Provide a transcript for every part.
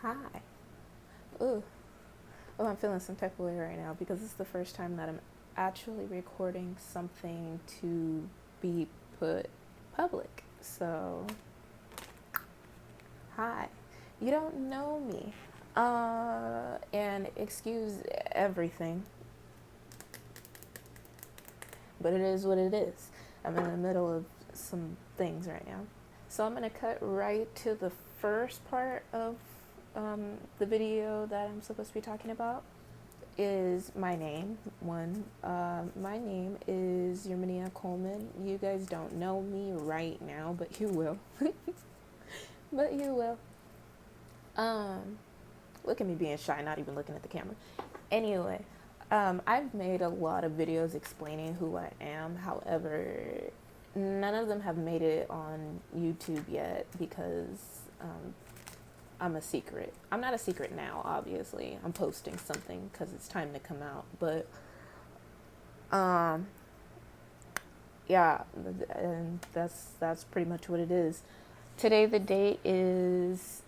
Hi. Ooh. Oh, I'm feeling some type of way right now because it's the first time that I'm actually recording something to be put public. So, hi. You don't know me. And excuse everything, but it is what it is. I'm in the middle of some things right now. So I'm going to cut right to the first part of the video that I'm supposed to be talking about. Is my name. My name is Yermonia Coleman. You guys don't know me right now, but you will. But you will. Look at me being shy, not even looking at the camera. Anyway, I've made a lot of videos explaining who I am. However, none of them have made it on YouTube yet because I'm a secret. I'm not a secret now, obviously. I'm posting something because it's time to come out. But, yeah, and that's pretty much what it is. Today, the date is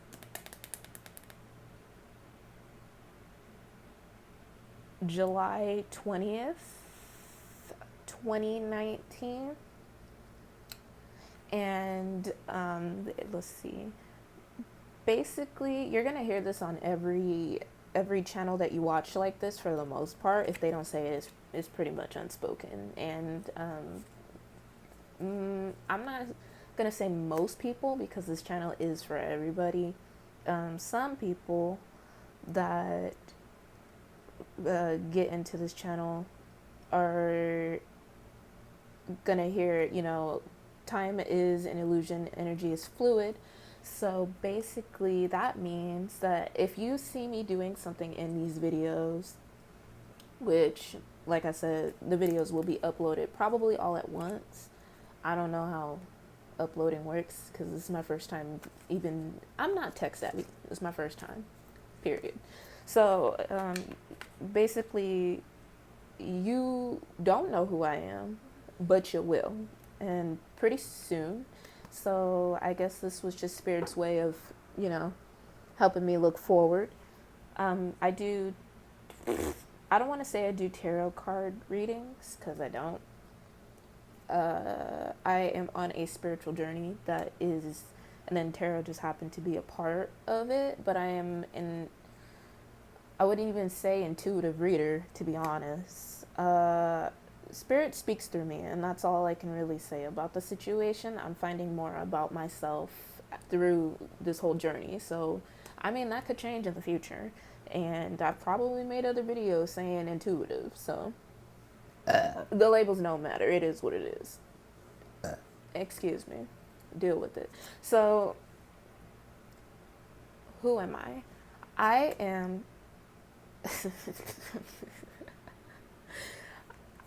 July 20th, 2019. And let's see. Basically, you're gonna hear this on every channel that you watch like this for the most part. If they don't say it, it's pretty much unspoken. And I'm not gonna say most people because this channel is for everybody. Some people that get into this channel are gonna hear, time is an illusion, energy is fluid. So basically, that means that if you see me doing something in these videos, which, like I said, the videos will be uploaded probably all at once. I don't know how uploading works because this is my first time I'm not tech savvy. It's my first time, period. So basically, you don't know who I am, but you will, and pretty soon. So I guess this was just Spirit's way of, helping me look forward. I do, I don't want to say I do tarot card readings because I don't. I am on a spiritual journey that is, and then tarot just happened to be a part of it, but I wouldn't even say intuitive reader, to be honest. Spirit speaks through me, and that's all I can really say about the situation. I'm finding more about myself through this whole journey. So, that could change in the future. And I've probably made other videos saying intuitive. So, the labels don't matter. It is what it is. Excuse me. Deal with it. So, who am I? I am.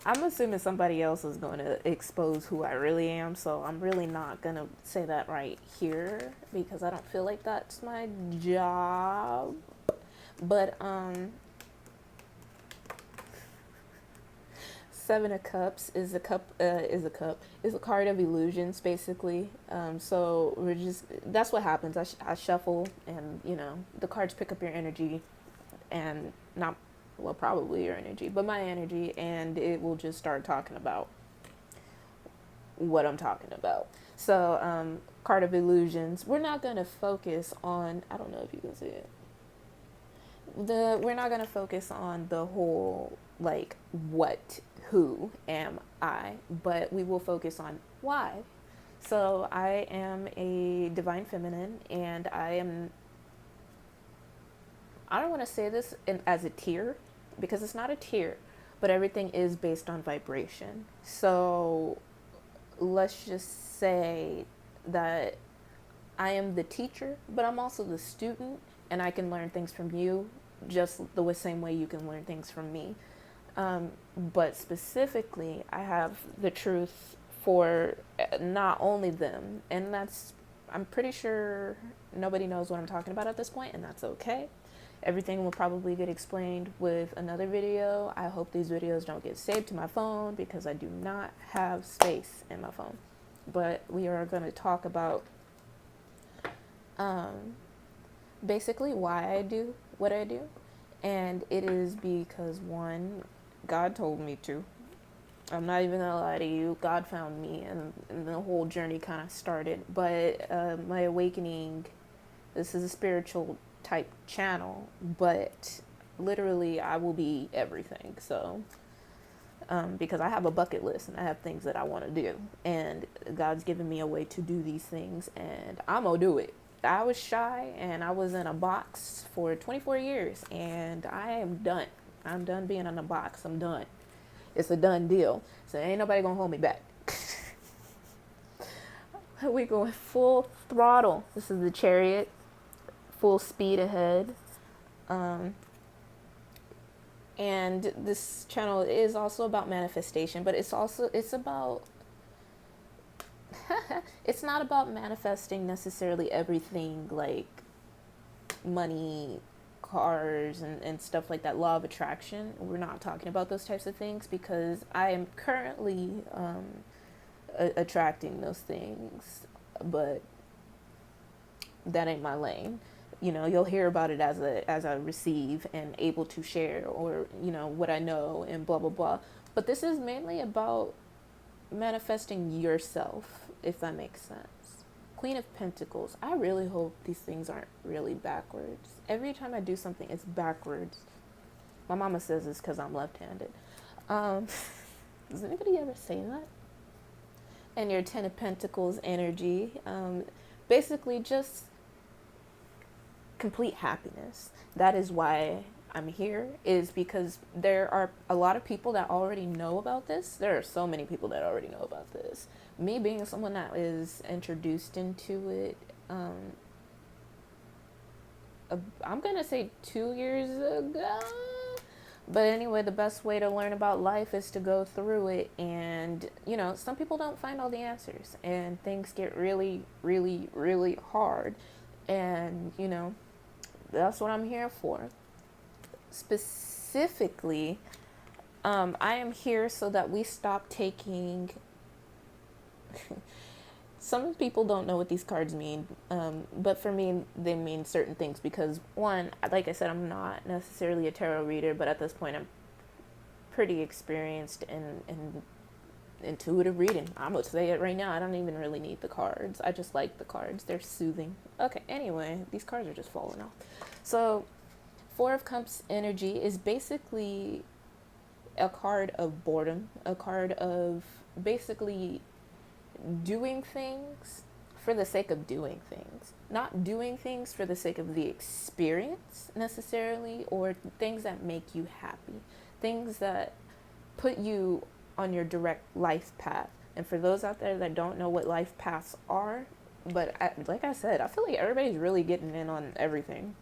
I'm assuming somebody else is going to expose who I really am, so I'm really not going to say that right here because I don't feel like that's my job. But Seven of Cups is a card of illusions, basically. So that's what happens. I shuffle, and the cards pick up your energy, and not, well, probably your energy, but my energy, and it will just start talking about what I'm talking about. So, card of illusions. We're not gonna focus on. I don't know if you can see it. We're not gonna focus on the whole who am I, but we will focus on why. So I am a divine feminine, and I don't want to say this as a tier because it's not a tier, but everything is based on vibration. So let's just say that I am the teacher, but I'm also the student, and I can learn things from you just the same way you can learn things from me. But specifically, I have the truth for not only them, and I'm pretty sure nobody knows what I'm talking about at this point, and that's okay. Everything will probably get explained with another video. I hope these videos don't get saved to my phone because I do not have space in my phone. But we are going to talk about basically why I do what I do. And it is because, one, God told me to. I'm not even gonna lie to you. God found me, and the whole journey kind of started. But my awakening, this is a spiritual type channel, but literally, I will be everything. So, because I have a bucket list and I have things that I want to do, and God's given me a way to do these things, and I'm gonna do it. I was shy and I was in a box for 24 years, and I am done. I'm done being in a box. I'm done. It's a done deal. So ain't nobody gonna hold me back. We going full throttle. This is the Chariot, full speed ahead. Um, and this channel is also about manifestation, but it's about it's not about manifesting necessarily everything like money, cars, and stuff like that, law of attraction. We're not talking about those types of things because I am currently attracting those things, but that ain't my lane. You know, you'll hear about it as I receive and able to share, or you know what I know and blah blah blah. But this is mainly about manifesting yourself, if that makes sense. Queen of Pentacles. I really hope these things aren't really backwards. Every time I do something, it's backwards. My mama says it's because I'm left-handed. Does anybody ever say that? And your Ten of Pentacles energy. Basically, just complete happiness. That is why I'm here, is because there are a lot of people that already know about this. There are so many people that already know about this. Me being someone that is introduced into it, I'm gonna say 2 years ago. But anyway, the best way to learn about life is to go through it. And, you know, some people don't find all the answers, and things get really, really, really hard. And, you know, that's what I'm here for. Specifically, I am here so that we stop taking. Some people don't know what these cards mean, but for me, they mean certain things because, one, like I said, I'm not necessarily a tarot reader, but at this point, I'm pretty experienced in intuitive reading. I'm going to say it right now. I don't even really need the cards. I just like the cards. They're soothing. Okay, anyway, these cards are just falling off. So, Four of Cups energy is basically a card of boredom, a card of basically doing things for the sake of doing things, not doing things for the sake of the experience necessarily, or things that make you happy, things that put you on your direct life path. And for those out there that don't know what life paths are, but like I said, I feel like everybody's really getting in on everything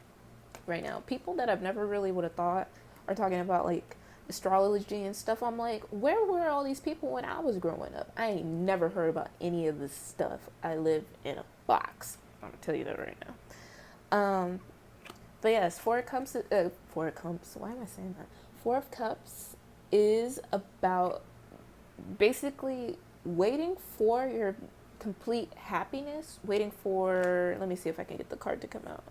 right now. People that I've never really would have thought are talking about like astrology and stuff. I'm like, where were all these people when I was growing up? I ain't never heard about any of this stuff. I live in a box. I'm gonna tell you that right now. But yes, Four of Cups. Four of Cups. Why am I saying that? Four of Cups is about basically waiting for your complete happiness. Waiting for. Let me see if I can get the card to come out.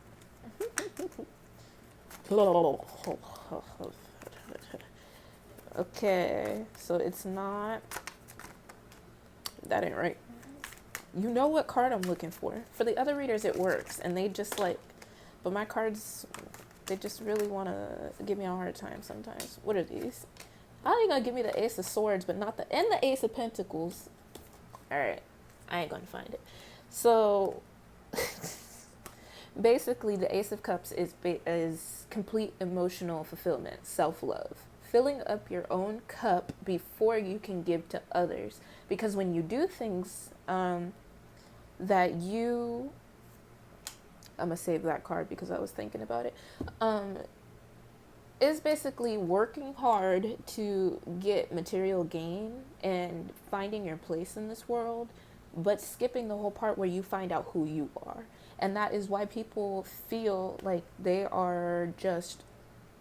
Okay, so it's not. That ain't right. You know what card I'm looking for. For the other readers, it works, and they just like. But my cards, they just really want to give me a hard time sometimes. What are these? How are you gonna give me the Ace of Swords, but not the and the Ace of Pentacles? All right, I ain't gonna find it. So. Basically, the Ace of Cups is complete emotional fulfillment, self-love. Filling up your own cup before you can give to others. Because when you do things that you... I'm going to save that card because I was thinking about it. Is basically working hard to get material gain and finding your place in this world, but skipping the whole part where you find out who you are. And that is why people feel like they are just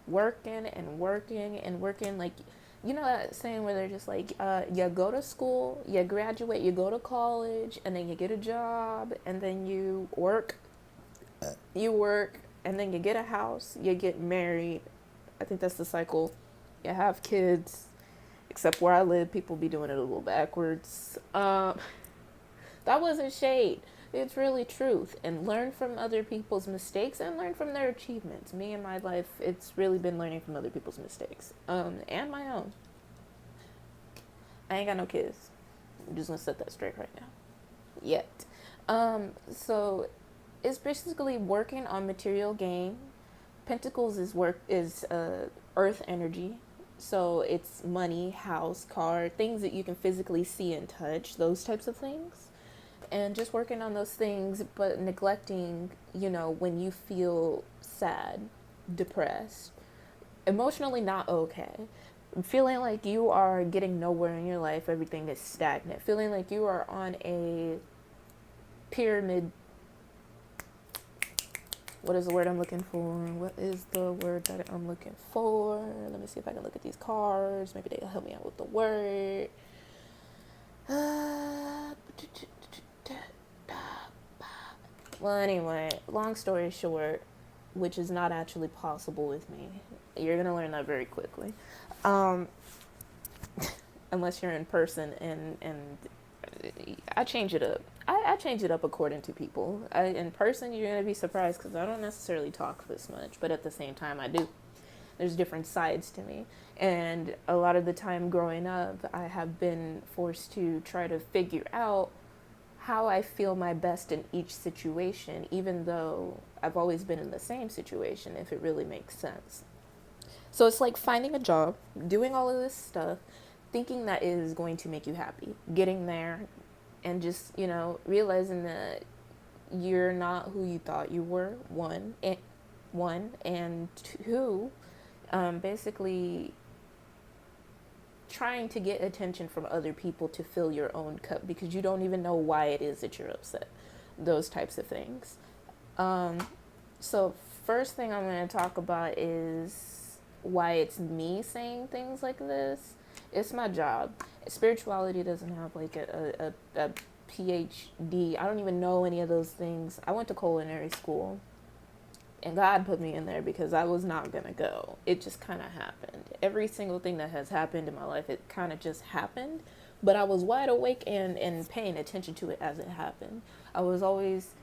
working and working and working. Like, you know that saying where they're just like, you go to school, you graduate, you go to college, and then you get a job, and then you work, and then you get a house, you get married. I think that's the cycle. You have kids, except where I live, people be doing it a little backwards. That wasn't shade. It's really truth. And learn from other people's mistakes and learn from their achievements. Me in my life, it's really been learning from other people's mistakes, and my own. I ain't got no kids. I'm just gonna set that straight right now. Yet. So it's basically working on material gain. Pentacles is earth energy. So it's money, house, car, things that you can physically see and touch, those types of things. And just working on those things, but neglecting, when you feel sad, depressed, emotionally not okay, feeling like you are getting nowhere in your life, everything is stagnant, feeling like you are on a pyramid. What is the word I'm looking for? What is the word that I'm looking for? Let me see if I can look at these cards. Maybe they'll help me out with the word. Well, anyway, long story short, which is not actually possible with me. You're going to learn that very quickly. Unless you're in person, and I change it up. I change it up according to people. In person, you're going to be surprised because I don't necessarily talk this much, but at the same time, I do. There's different sides to me. And a lot of the time growing up, I have been forced to try to figure out how I feel my best in each situation, even though I've always been in the same situation, if it really makes sense. So it's like finding a job, doing all of this stuff, thinking that it is going to make you happy, getting there, and just, realizing that you're not who you thought you were, one, and two, basically trying to get attention from other people to fill your own cup because you don't even know why it is that you're upset. Those types of things. So first thing I'm going to talk about is why it's me saying things like this. It's my job. Spirituality doesn't have like a PhD. I don't even know any of those things. I went to culinary school. And God put me in there because I was not going to go. It just kind of happened. Every single thing that has happened in my life, it kind of just happened. But I was wide awake and paying attention to it as it happened. I was always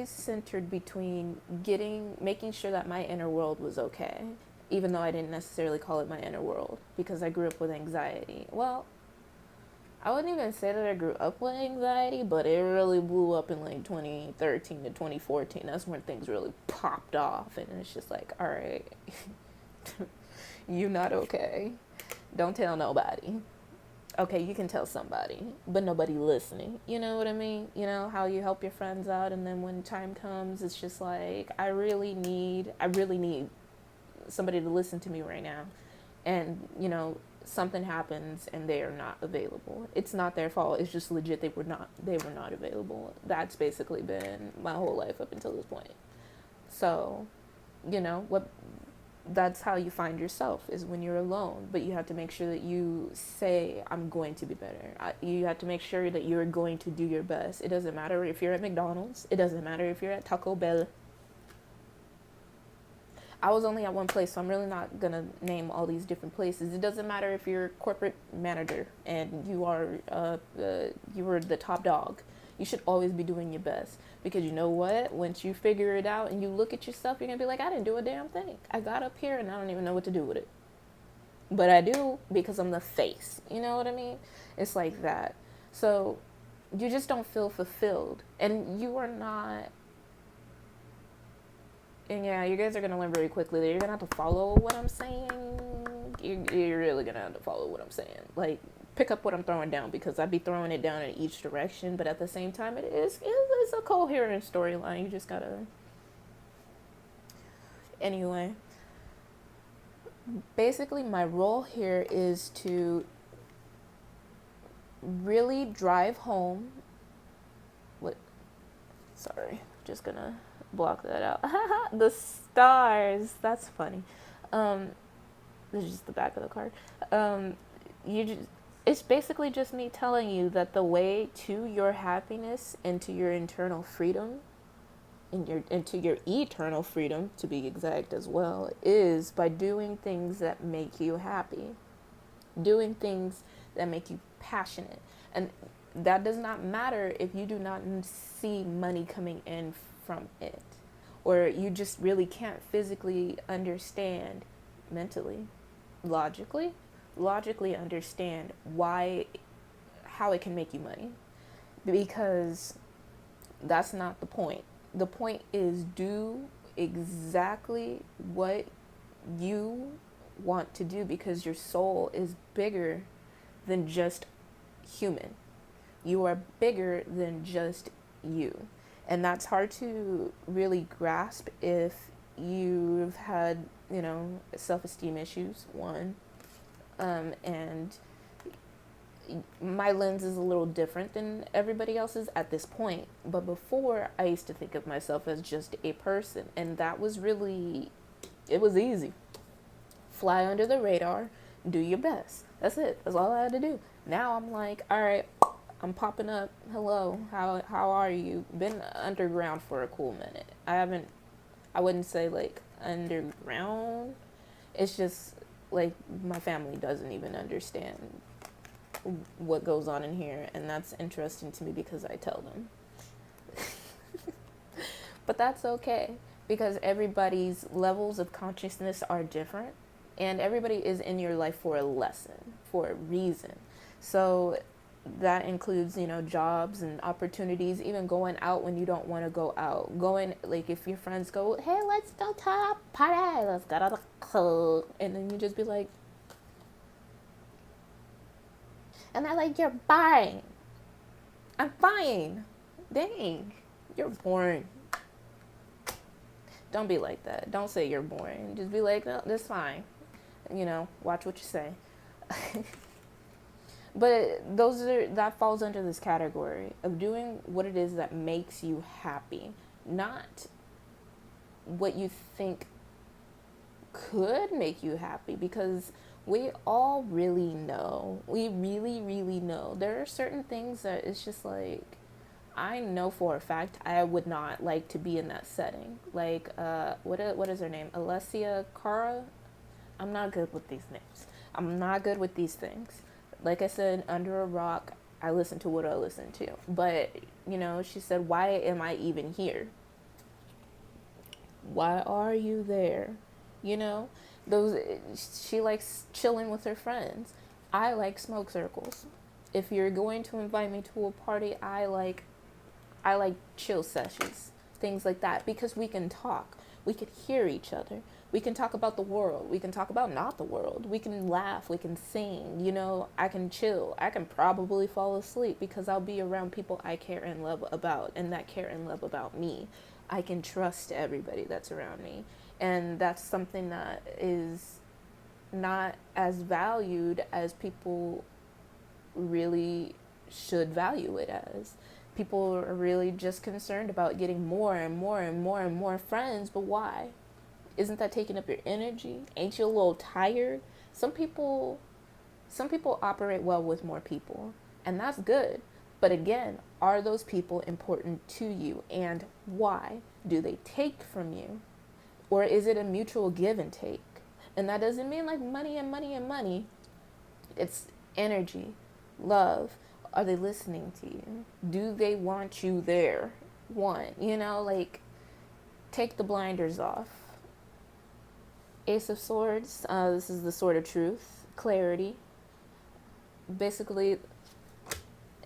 centered between making sure that my inner world was okay. Even though I didn't necessarily call it my inner world because I grew up with anxiety. Well, I wouldn't even say that I grew up with anxiety, but it really blew up in like 2013 to 2014. That's when things really popped off. And it's just like, all right, you not okay. Don't tell nobody. Okay, you can tell somebody, but nobody listening. You know what I mean? You know how you help your friends out, and then when time comes, it's just like, I really need somebody to listen to me right now. And, something happens and they are not available. It's not their fault. It's just legit they were not available. That's basically been my whole life up until this point. So, that's how you find yourself, is when you're alone. But you have to make sure that you say, I'm going to be better. You have to make sure that you're going to do your best. It doesn't matter if you're at McDonald's. It doesn't matter if you're at Taco Bell. I was only at one place, so I'm really not going to name all these different places. It doesn't matter if you're a corporate manager and you are the top dog. You should always be doing your best. Because you know what? Once you figure it out and you look at yourself, you're going to be like, I didn't do a damn thing. I got up here and I don't even know what to do with it. But I do because I'm the face. You know what I mean? It's like that. So you just don't feel fulfilled. And you are not... And yeah, you guys are going to learn very quickly that you're going to have to follow what I'm saying. You're really going to have to follow what I'm saying. Like, pick up what I'm throwing down, because I'd be throwing it down in each direction. But at the same time, it's a coherent storyline. You just got to... Anyway. Basically, my role here is to really drive home... Sorry. Just going to... block that out. The stars. That's funny. This is just the back of the card. It's basically just me telling you that the way to your happiness and to your internal freedom into your eternal freedom, to be exact as well, is by doing things that make you happy, doing things that make you passionate. And that does not matter if you do not see money coming in from it, or you just really can't physically understand, mentally, logically understand why, how it can make you money, because that's not the point. The point is, do exactly what you want to do, because your soul is bigger than just human. You are bigger than just you. And that's hard to really grasp if you've had, self-esteem issues, one. And my lens is a little different than everybody else's at this point. But before, I used to think of myself as just a person. And that was really, it was easy. Fly under the radar, do your best. That's it. That's all I had to do. Now I'm like, all right, I'm popping up. Hello, how are you? Been underground for a cool minute. I wouldn't say like underground. It's just like my family doesn't even understand what goes on in here, and that's interesting to me because I tell them. But that's okay, because everybody's levels of consciousness are different, and everybody is in your life for a lesson, for a reason. So that includes, jobs and opportunities, even going out when you don't want to go out. Going, like, if your friends go, hey, let's go to a party, let's go to the club. And then you just be like, and they're like, you're fine. I'm fine. Dang, you're boring. Don't be like that. Don't say you're boring. Just be like, no, that's fine. Watch what you say. But that falls under this category of doing what it is that makes you happy, not what you think could make you happy, because we all really know. We really, really know. There are certain things that it's just like, I know for a fact I would not like to be in that setting. Like, what is her name? Alessia Cara? I'm not good with these names. I'm not good with these things. Like I said, under a rock, I listen to what I listen to. But, she said, why am I even here? Why are you there? She likes chilling with her friends. I like smoke circles. If you're going to invite me to a party, I like chill sessions, things like that, because we can talk. We can hear each other. We can talk about the world. We can talk about not the world. We can laugh. We can sing. I can chill. I can probably fall asleep because I'll be around people I care and love about, and that care and love about me. I can trust everybody that's around me. And that's something that is not as valued as people really should value it as. People are really just concerned about getting more and more and more and more friends, but why? Isn't that taking up your energy? Ain't you a little tired? Some people operate well with more people, and that's good. But again, are those people important to you, and why? Do they take from you? Or is it a mutual give and take? And that doesn't mean like money and money and money. It's energy, love. Are they listening to you? Do they want you there? Like, take the blinders off. Ace of Swords, this is the sword of truth, clarity. Basically,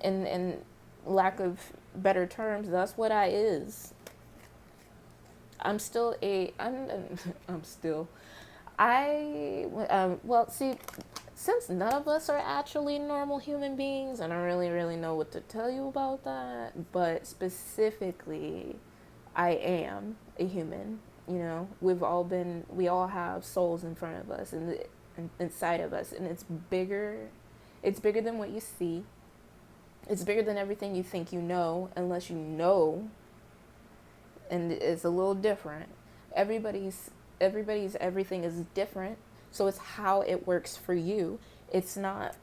in lack of better terms, that's what I is. I'm still, well, see, since none of us are actually normal human beings, I don't really, really know what to tell you about that, but specifically, I am a human. We all have souls in front of us and inside of us, and it's bigger than what you see. It's bigger than everything you think you know, unless you know, and it's a little different. Everybody's everything is different, so it's how it works for you. It's not,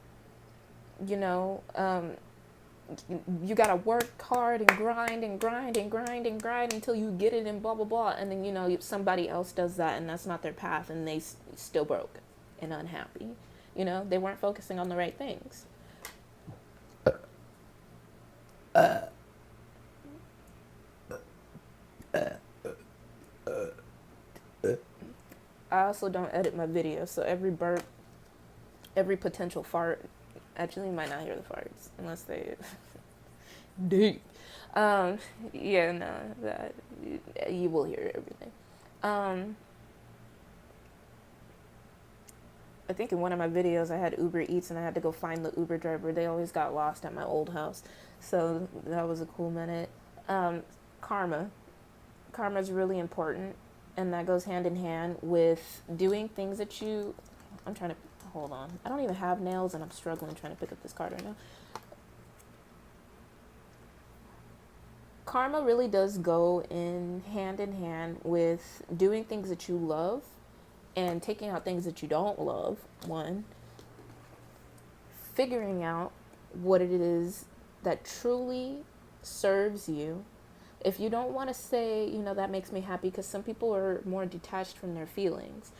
you gotta work hard and grind and grind and grind and grind until you get it and blah blah blah, and then somebody else does that and that's not their path and they still broke and unhappy. They weren't focusing on the right things. I also don't edit my videos, so every burp, every potential fart, actually you might not hear the farts unless they deep. Yeah, no, that you will hear everything. I think in one of my videos I had Uber Eats and I had to go find the Uber driver. They always got lost at my old house, so that was a cool minute. Karma is really important, and that goes hand in hand with doing things that I'm trying to hold on. I don't even have nails and I'm struggling trying to pick up this card right now. Karma really does go in hand with doing things that you love and taking out things that you don't love. One, figuring out what it is that truly serves you. If you don't want to say, that makes me happy, because some people are more detached from their feelings.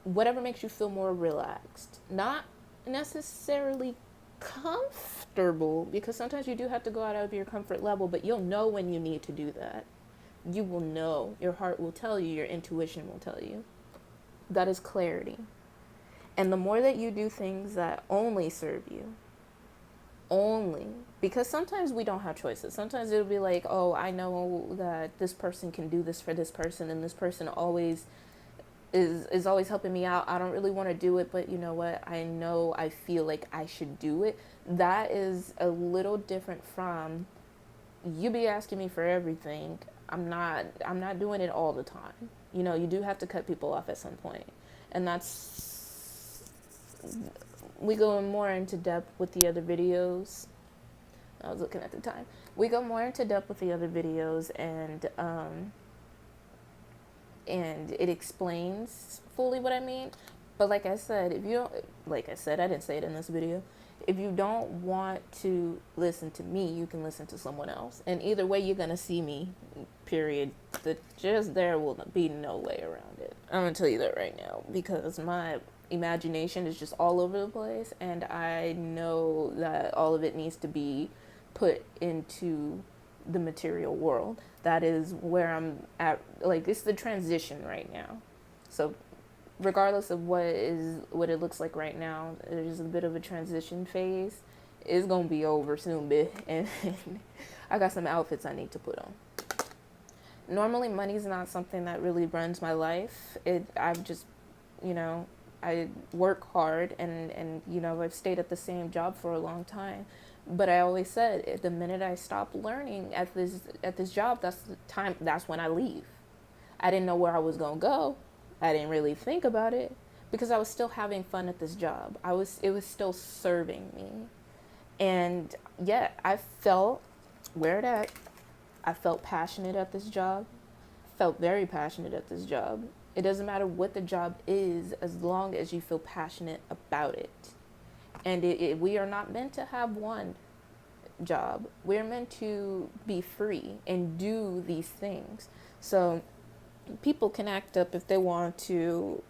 Whatever makes you feel more relaxed. Not necessarily comfortable, because sometimes you do have to go out of your comfort level, but you'll know when you need to do that. You will know. Your heart will tell you. Your intuition will tell you. That is clarity. And the more that you do things that only serve you, because sometimes we don't have choices. Sometimes it'll be like, oh, I know that this person can do this for this person, and this person always is always helping me out. I don't really want to do it, but you know what? I feel like I should do it. That is a little different from you be asking me for everything. I'm not doing it all the time. You do have to cut people off at some point. And we go more into depth with the other videos. I was looking at the time. We go more into depth with the other videos, and it explains fully what I mean. But like I said, I didn't say it in this video. If you don't want to listen to me, you can listen to someone else. And either way, you're going to see me, period. There will be no way around it. I'm going to tell you that right now, because my imagination is just all over the place, and I know that all of it needs to be put into the material world. That is where I'm at. Like, it's the transition right now. So regardless of what it looks like right now, there's a bit of a transition phase. It's gonna be over soon, bitch. And I got some outfits I need to put on. Normally, money's not something that really runs my life. I've just, I work hard, and I've stayed at the same job for a long time. But I always said, the minute I stop learning at this job, that's when I leave. I didn't know where I was gonna go. I didn't really think about it, because I was still having fun at this job. It was still serving me. And yeah, I felt passionate at this job. Felt very passionate at this job. It doesn't matter what the job is, as long as you feel passionate about it. And we are not meant to have one job. We're meant to be free and do these things. So people can act up if they want to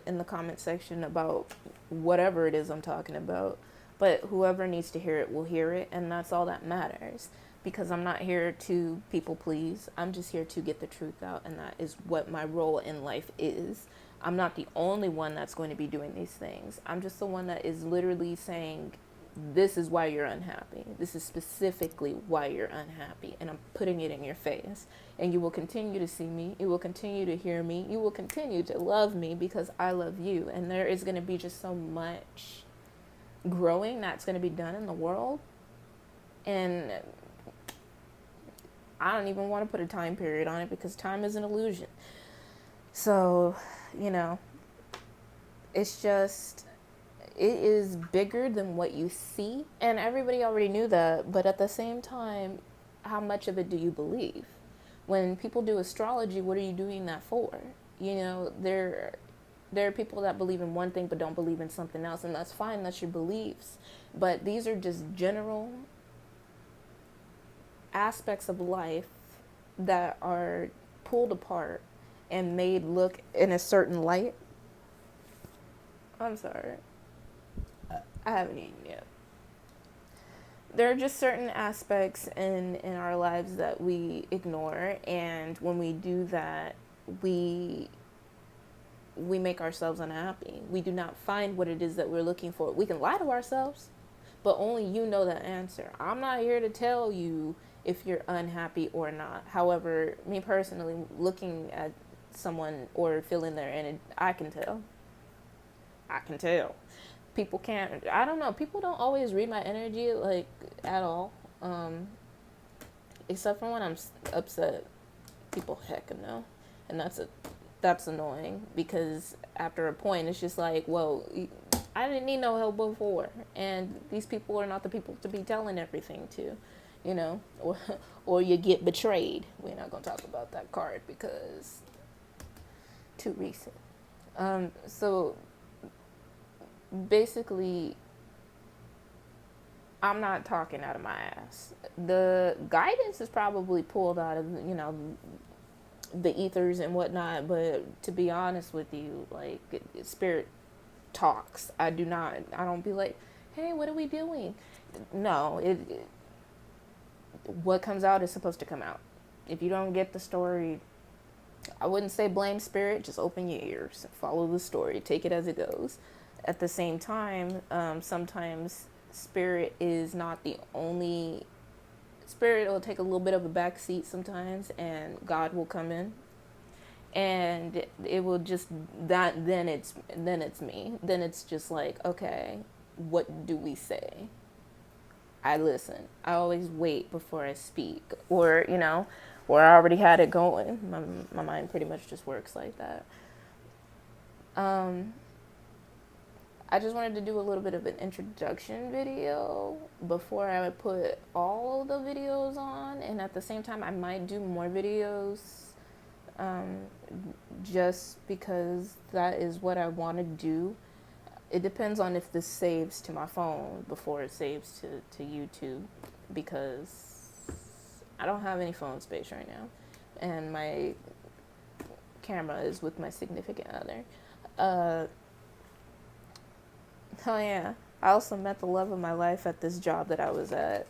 in the comment section about whatever it is I'm talking about. But whoever needs to hear it will hear it, and that's all that matters. Because I'm not here to people please. I'm just here to get the truth out, and that is what my role in life is. I'm not the only one that's going to be doing these things. I'm just the one that is literally saying, this is why you're unhappy. This is specifically why you're unhappy. And I'm putting it in your face. And you will continue to see me. You will continue to hear me. You will continue to love me, because I love you. And there is going to be just so much growing that's going to be done in the world. And I don't even want to put a time period on it, because time is an illusion. So, it's just, it is bigger than what you see. And everybody already knew that. But at the same time, how much of it do you believe? When people do astrology, what are you doing that for? There are people that believe in one thing but don't believe in something else. And that's fine. That's your beliefs. But these are just general aspects of life that are pulled apart and made look in a certain light. I'm sorry. I haven't eaten yet. There are just certain aspects in our lives that we ignore, and when we do that, we make ourselves unhappy. We do not find what it is that we're looking for. We can lie to ourselves, but only you know the answer. I'm not here to tell you if you're unhappy or not. However, me personally, looking at someone or feeling their energy, I can tell. I can tell. People can't, I don't know, people don't always read my energy, like, at all. Except for when I'm upset. People heckin' know. And that's annoying, because after a point, it's just like, whoa, I didn't need no help before. And these people are not the people to be telling everything to, you know, or you get betrayed. We're not going to talk about that card because too recent. So basically, I'm not talking out of my ass. The guidance is probably pulled out of, you know, the ethers and whatnot, but to be honest with you, like, spirit talks. I don't be like, hey, what are we doing? No, what comes out is supposed to come out. If you don't get the story, I wouldn't say blame spirit, just open your ears, follow the story, take it as it goes. At the same time, sometimes spirit is not the only. Spirit will take a little bit of a back seat sometimes, and God will come in, and it will just that. Then it's me. Then it's just like, okay, what do we say? I listen. I always wait before I speak, or you know, or I already had it going. My mind pretty much just works like that. I just wanted to do a little bit of an introduction video before I would put all the videos on, and at the same time I might do more videos, just because that is what I want to do. It depends on if this saves to my phone before it saves to YouTube, because I don't have any phone space right now, and my camera is with my significant other. Oh yeah, I also met the love of my life at this job that I was at.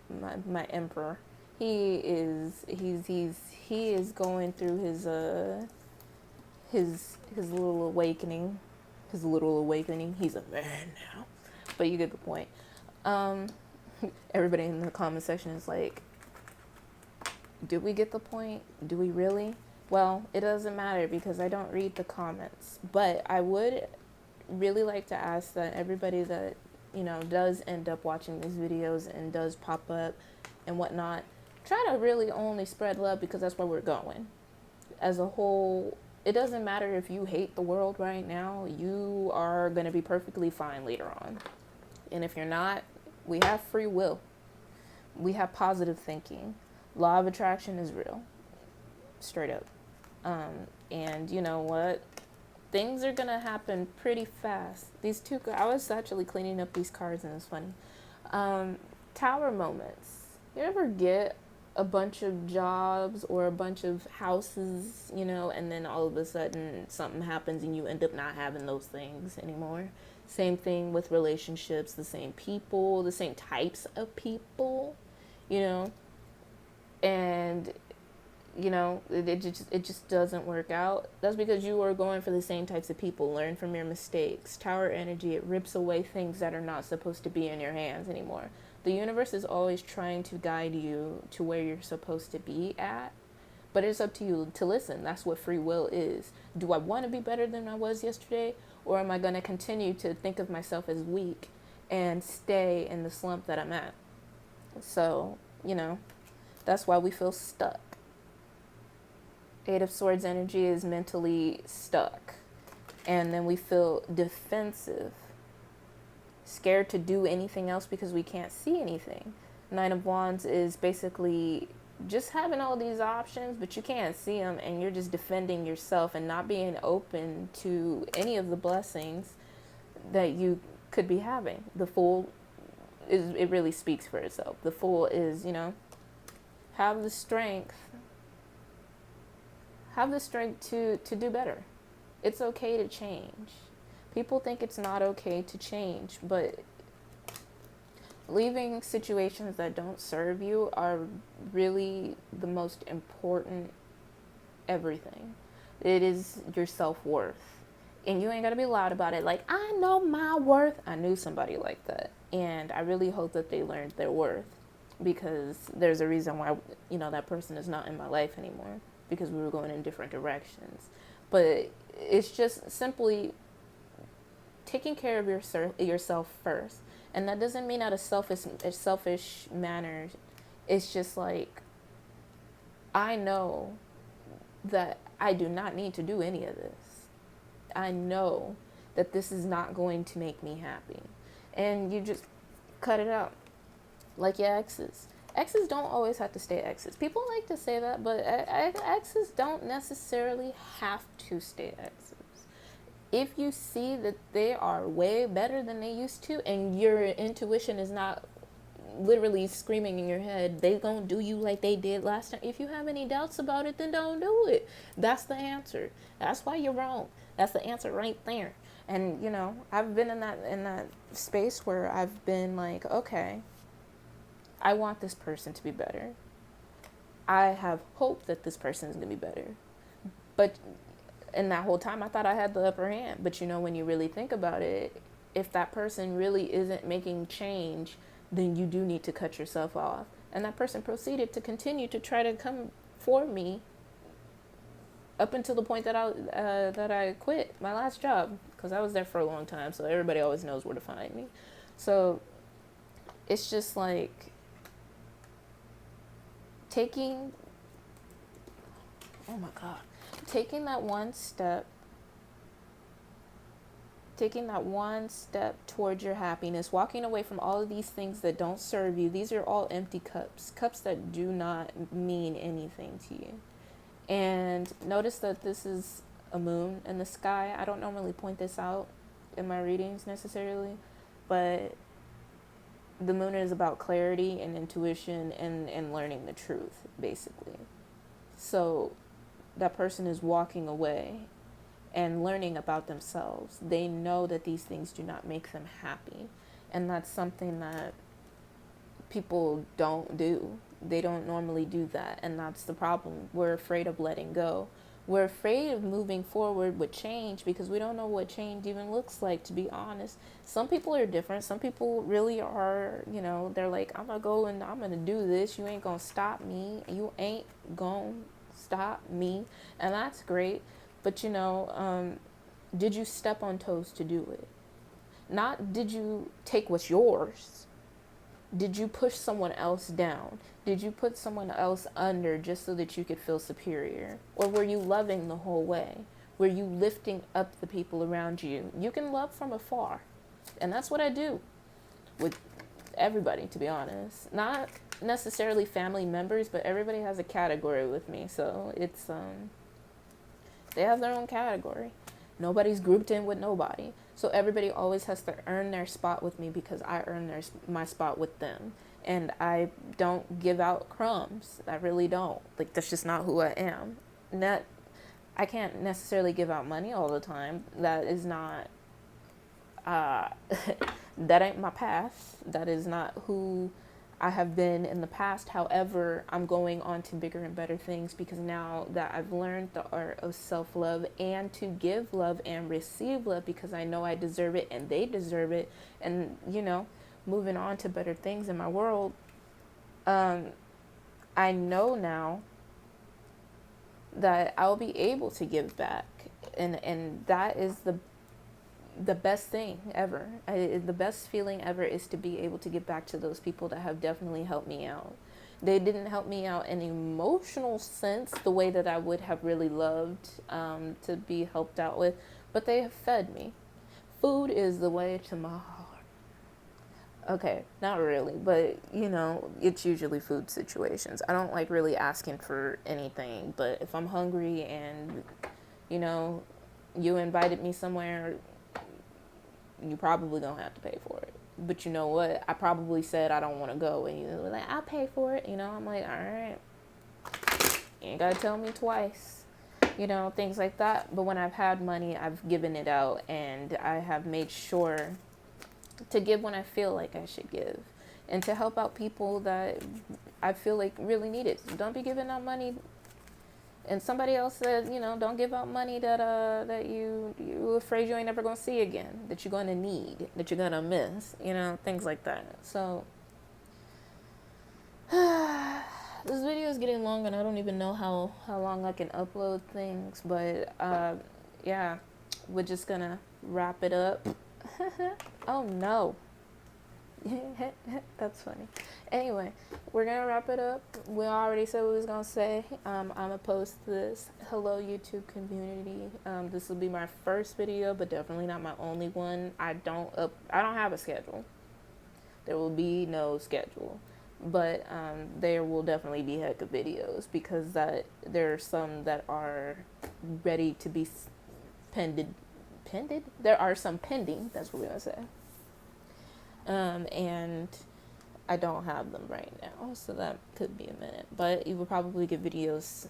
My emperor. He is going through his little awakening. His little awakening. He's a man now. But you get the point. Everybody in the comment section is like, do we get the point? Do we really? Well, it doesn't matter because I don't read the comments. But I would really like to ask that everybody that, you know, does end up watching these videos and does pop up and whatnot, try to really only spread love, because that's where we're going. As a whole, it doesn't matter if you hate the world right now, you are going to be perfectly fine later on. And if you're not, we have free will. We have positive thinking. Law of attraction is real. Straight up. And you know what? Things are gonna happen pretty fast. I was actually cleaning up these cards and it's funny. Tower moments. You ever get a bunch of jobs or a bunch of houses, you know, and then all of a sudden something happens and you end up not having those things anymore? Same thing with relationships, the same people, the same types of people, you know, and you know, it just doesn't work out. That's because you are going for the same types of people. Learn from your mistakes. Tower energy, it rips away things that are not supposed to be in your hands anymore. The universe is always trying to guide you to where you're supposed to be at, but it's up to you to listen. That's what free will is. Do I want to be better than I was yesterday, or am I going to continue to think of myself as weak and stay in the slump that I'm at? So, you know, that's why we feel stuck. Eight of Swords energy is mentally stuck. And then we feel defensive, scared to do anything else because we can't see anything. Nine of Wands is basically just having all these options, but you can't see them, and you're just defending yourself and not being open to any of the blessings that you could be having. The Fool it really speaks for itself. The Fool is, have the strength, to do better. It's okay to change. People think it's not okay to change, but leaving situations that don't serve you are really the most important everything. It is your self-worth. And you ain't got to be loud about it. Like, I know my worth. I knew somebody like that. And I really hope that they learned their worth, because there's a reason why, that person is not in my life anymore, because we were going in different directions. But it's just simply taking care of yourself first. And that doesn't mean out of selfish manner. It's just like, I know that I do not need to do any of this. I know that this is not going to make me happy. And you just cut it out. Like your exes. Exes don't always have to stay exes. People like to say that, but exes don't necessarily have to stay exes. If you see that they are way better than they used to, and your intuition is not literally screaming in your head, they gonna do you like they did last time. If you have any doubts about it, then don't do it. That's the answer. That's why you're wrong. That's the answer right there. And I've been in that space where I've been like, okay, I want this person to be better. I have hope that this person is gonna be better. But in that whole time, I thought I had the upper hand. But when you really think about it, if that person really isn't making change, then you do need to cut yourself off. And that person proceeded to continue to try to come for me up until the point that I quit my last job, because I was there for a long time, so everybody always knows where to find me. So it's just like taking that one step towards your happiness, walking away from all of these things that don't serve you. These are all empty cups that do not mean anything to you. And notice that this is a moon in the sky. I don't normally point this out in my readings necessarily, but the moon is about clarity and intuition and learning the truth, basically. So that person is walking away and learning about themselves. They know that these things do not make them happy. And that's something that people don't do. They don't normally do that. And that's the problem. We're afraid of letting go. We're afraid of moving forward with change because we don't know what change even looks like, to be honest. Some people are different. Some people really are, they're like, I'm going to go and I'm going to do this. You ain't going to stop me. You ain't going to stop me. And that's great. But, did you step on toes to do it? Not did you take what's yours. Did you push someone else down? Did you put someone else under just so that you could feel superior? Or were you loving the whole way? Were you lifting up the people around you? You can love from afar. And that's what I do with everybody, to be honest. Not necessarily family members, but everybody has a category with me. So it's, they have their own category. Nobody's grouped in with nobody. So everybody always has to earn their spot with me because I earn my spot with them. And I don't give out crumbs. I really don't. Like, that's just not who I am. I can't necessarily give out money all the time. That is not, that ain't my path. That is not who I have been in the past. However, I'm going on to bigger and better things because now that I've learned the art of self-love and to give love and receive love because I know I deserve it and they deserve it, and moving on to better things in my world, I know now that I'll be able to give back, and that is the best thing ever. The best feeling ever is to be able to give back to those people that have definitely helped me out. They didn't help me out in an emotional sense the way that I would have really loved to be helped out with, but they have fed me. Food is the way to my heart. Okay, not really, but it's usually food situations. I don't like really asking for anything, but if I'm hungry and you invited me somewhere, you probably don't have to pay for it. but you know what? I probably said I don't want to go, and you were like, I'll pay for it. You know, I'm like, all right, you ain't gotta tell me twice. You know, things like that. But when I've had money, I've given it out, and I have made sure to give when I feel like I should give, and to help out people that I feel like really need it. So don't be giving out money. And somebody else said, you know, don't give out money that you afraid you ain't never gonna see again, that you're gonna need, that you're gonna miss, you know, things like that. So this video is getting long, and I don't even know how long I can upload things, but yeah, we're just gonna wrap it up. Oh no. That's funny. Anyway, we're gonna wrap it up. We already said what we was gonna say. I'm gonna post this. Hello YouTube community. This will be my first video, but definitely not my only one. I don't have a schedule. There will be no schedule, but there will definitely be heck of videos, because there are some that are ready to be pended. There are some pending. That's what we're gonna say. And I don't have them right now, so that could be a minute, but you will probably get videos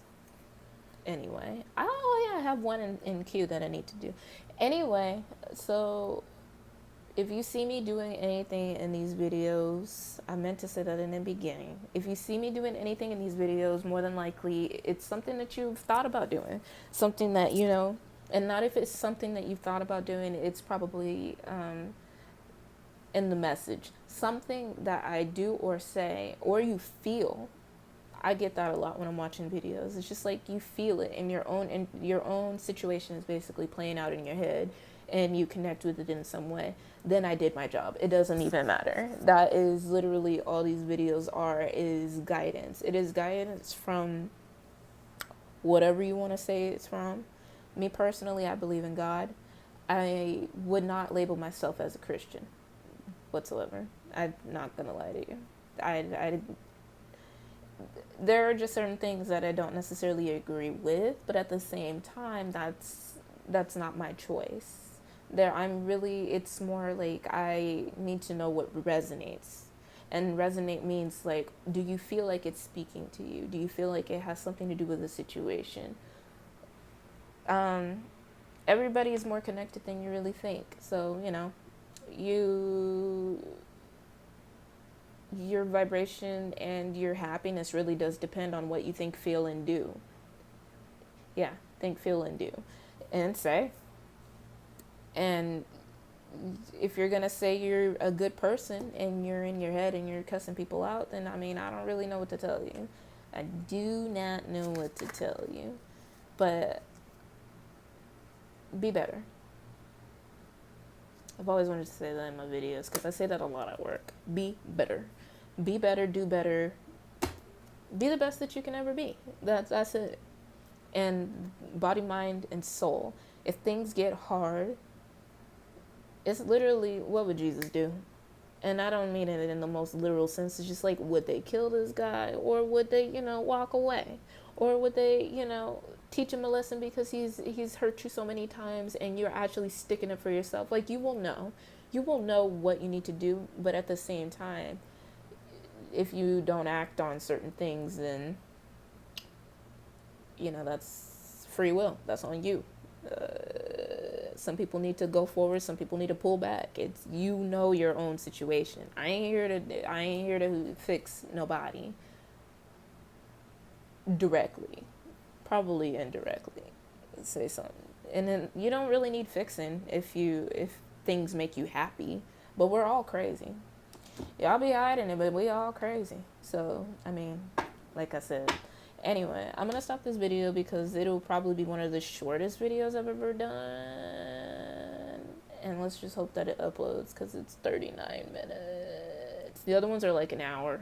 anyway. Oh yeah, I have one in queue that I need to do. Anyway, so if you see me doing anything in these videos, I meant to say that in the beginning. If you see me doing anything in these videos, more than likely it's something that you've thought about doing, something that, you know, and not if it's something that you've thought about doing, it's probably in the message, something that I do or say, or you feel. I get that a lot when I'm watching videos. It's just like you feel it in your own situation is basically playing out in your head, and you connect with it in some way. Then I did my job. It doesn't even matter. That is literally all these videos are, is guidance. It is guidance from whatever you want to say it's from. Me personally, I believe in God. I would not label myself as a Christian whatsoever. I'm not gonna lie to you. There are just certain things that I don't necessarily agree with, but at the same time, that's not my choice. It's more like I need to know what resonates. And resonate means like, do you feel like it's speaking to you? Do you feel like it has something to do with the situation? Everybody is more connected than you really think. So, you know, your vibration and your happiness really does depend on what you think, feel, and do. Yeah, think, feel, and do. And say. And if you're going to say you're a good person and you're in your head and you're cussing people out, then I mean, I don't really know what to tell you. I do not know what to tell you. But be better. I've always wanted to say that in my videos, because I say that a lot at work. Be better. Be better, do better. Be the best that you can ever be. That's it. And body, mind, and soul. If things get hard, it's literally, what would Jesus do? And I don't mean it in the most literal sense. It's just like, would they kill this guy? Or would they, walk away? Or would they, teach him a lesson because he's hurt you so many times and you're actually sticking it for yourself? Like, you will know. You will know what you need to do, but at the same time, if you don't act on certain things, then, that's free will. That's on you. Some people need to go forward. Some people need to pull back. It's, your own situation. I ain't here to fix nobody directly, probably indirectly. Say something, and then you don't really need fixing if things make you happy. But we're all crazy. Y'all be hiding it, but we all crazy. So I mean, like I said. Anyway, I'm going to stop this video because it'll probably be one of the shortest videos I've ever done. And let's just hope that it uploads, because it's 39 minutes. The other ones are like an hour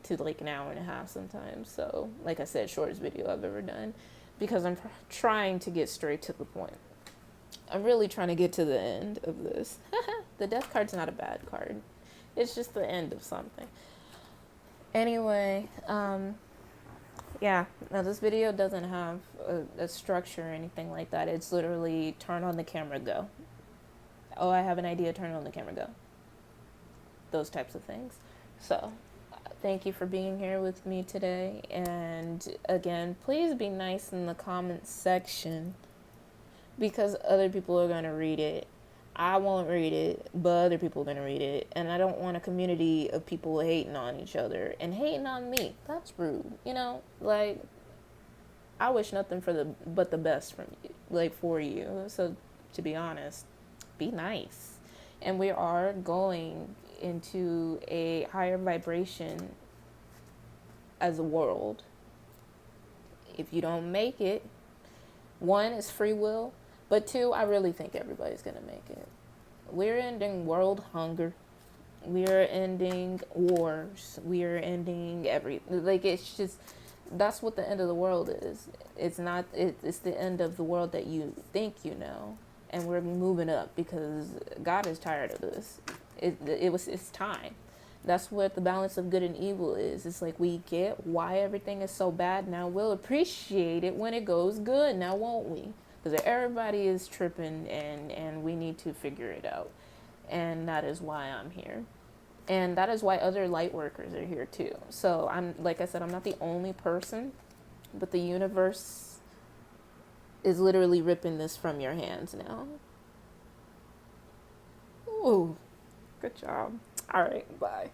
to like an hour and a half sometimes. So, like I said, shortest video I've ever done, because I'm trying to get straight to the point. I'm really trying to get to the end of this. The death card's not a bad card. It's just the end of something. Anyway, yeah, now this video doesn't have a structure or anything like that. It's literally turn on the camera, go. Oh, I have an idea, turn on the camera, go. those types of things. So thank you for being here with me today. And again, please be nice in the comments section because other people are going to read it. I won't read it, but other people are going to read it. And I don't want a community of people hating on each other and hating on me. That's rude. You know, like, I wish nothing for the but the best from you, like for you. So to be honest, be nice. And we are going into a higher vibration as a world. If you don't make it, one is free will, but two, I really think everybody's going to make it. We're ending world hunger. We are ending wars. We are ending like, it's just, that's what the end of the world is. It's not, it's the end of the world that you think you know. And we're moving up because God is tired of this. It's time. That's what the balance of good and evil is. It's like, we get why everything is so bad. Now we'll appreciate it when it goes good. Now won't we? Because everybody is tripping, and we need to figure it out. And that is why I'm here. And that is why other light workers are here too. So I'm, like I said, I'm not the only person, but the universe is literally ripping this from your hands now. Ooh, good job. All right, bye.